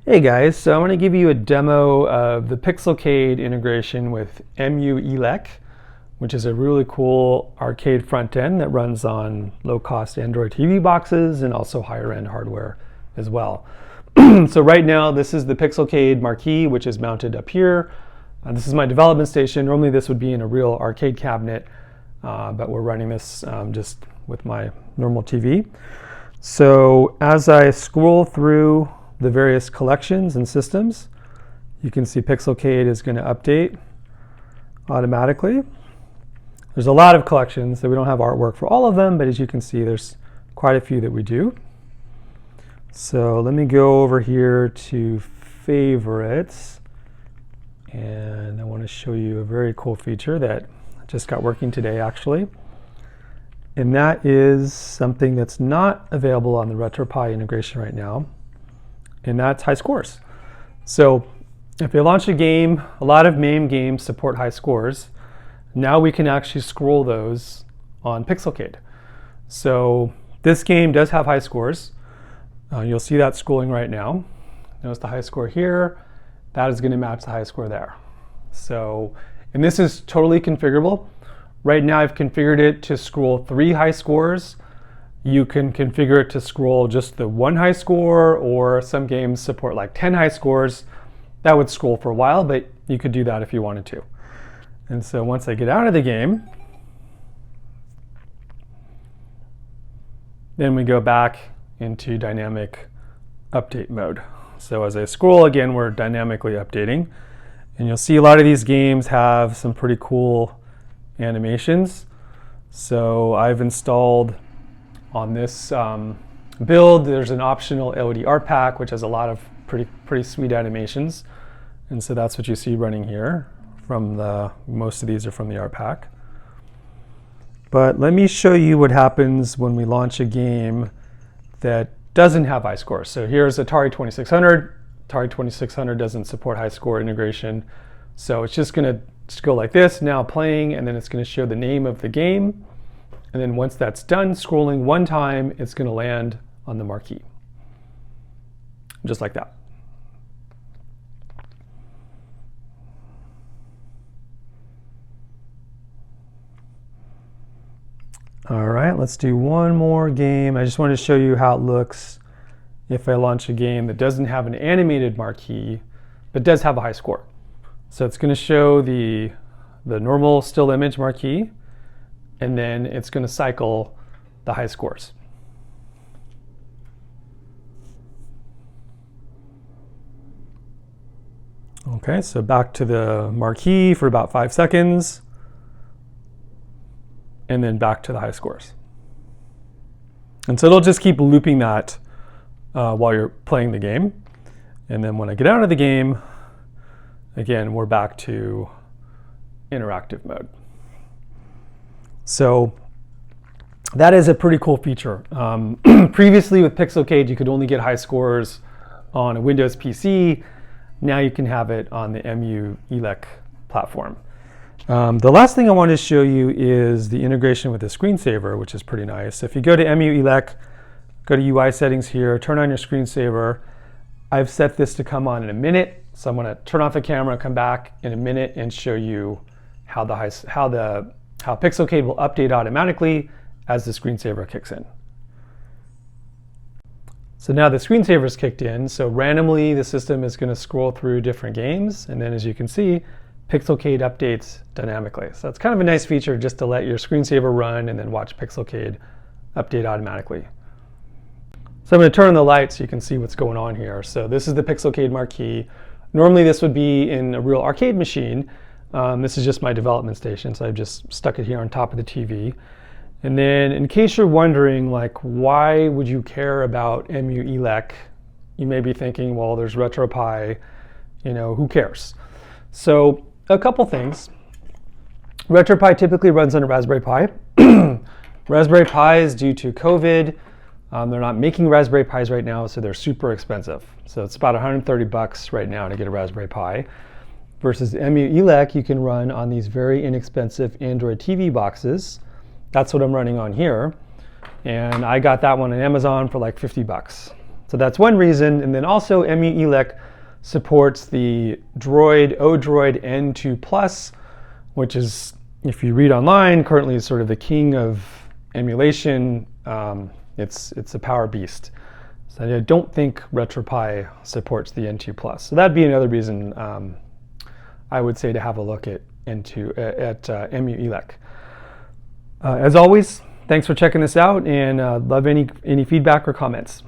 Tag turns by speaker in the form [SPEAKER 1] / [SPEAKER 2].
[SPEAKER 1] Hey guys, so I'm going to give you a demo of the Pixelcade integration with EmuELEC, which is a really cool arcade front end that runs on low-cost Android TV boxes and also higher-end hardware as well. So right now, this is the Pixelcade Marquee, which is mounted up here. This is my development station. Normally this would be in a real arcade cabinet, but we're running this just with my normal TV. So as I scroll through the various collections and systems, you can see Pixelcade is going to update automatically. There's a lot of collections that we don't have artwork for all of them, but as you can see, there's quite a few that we do. So let me go over here to favorites, and I want to show you a very cool feature that just got working today actually. And that is something that's not available on the RetroPie integration right now, and that's high scores. So if you launch a game, a lot of MAME games support high scores. Now we can actually scroll those on Pixelcade. So this game does have high scores. You'll see that scrolling right now. Notice the high score here. That is going to match the high score there. So, and this is totally configurable. Right now I've configured it to scroll 3 high scores. You can configure it to scroll just the 1 high score, or some games support like 10 high scores. That would scroll for a while, but you could do that if you wanted to. And so once I get out of the game, then we go back into dynamic update mode. So as I scroll again, we're dynamically updating. And you'll see a lot of these games have some pretty cool animations. So I've installed on this build, there's an optional LED art pack, which has a lot of pretty sweet animations. And so that's what you see running here. Most of these are from the art pack. But let me show you what happens when we launch a game that doesn't have high scores. So here's Atari 2600. Atari 2600 doesn't support high score integration. So it's just going to go like this, now playing, and then it's going to show the name of the game. And then once that's done, scrolling 1 time, it's going to land on the marquee. Just like that. All right, let's do one more game. I just wanted to show you how it looks if I launch a game that doesn't have an animated marquee, but does have a high score. So it's going to show the normal still image marquee, and then it's going to cycle the high scores. Okay, so back to the marquee for about 5 seconds, and then back to the high scores. And so it'll just keep looping that while you're playing the game. And then when I get out of the game, again, we're back to interactive mode. So that is a pretty cool feature. Previously with Pixelcade, you could only get high scores on a Windows PC. Now you can have it on the EmuELEC platform. The last thing I want to show you is the integration with the screensaver, which is pretty nice. If you go to EmuELEC, go to UI settings here, turn on your screensaver. I've set this to come on in a minute. So I'm going to turn off the camera, come back in a minute, and show you how Pixelcade will update automatically as the screensaver kicks in. So now the screensaver is kicked in, so randomly the system is going to scroll through different games, and then as you can see, Pixelcade updates dynamically. So it's kind of a nice feature just to let your screensaver run and then watch Pixelcade update automatically. So I'm going to turn on the light so you can see what's going on here. So this is the Pixelcade Marquee. Normally this would be in a real arcade machine. This is just my development station, so I've just stuck it here on top of the TV. And then in case you're wondering, like, why would you care about EmuELEC? You may be thinking, well, there's RetroPie, who cares? So a couple things. RetroPie typically runs on a Raspberry Pi. Raspberry Pis, due to COVID, they're not making Raspberry Pis right now, so they're super expensive. So it's about $130 right now to get a Raspberry Pi. Versus EmuELEC, you can run on these very inexpensive Android TV boxes. That's what I'm running on here. And I got that one on Amazon for like $50. So that's one reason. And then also EmuELEC supports the Odroid N2 Plus, which is, if you read online, currently is sort of the king of emulation. It's a power beast. So I don't think RetroPie supports the N2 Plus. So that'd be another reason I would say to have a look at EmuELEC. As always, thanks for checking this out, and love any feedback or comments.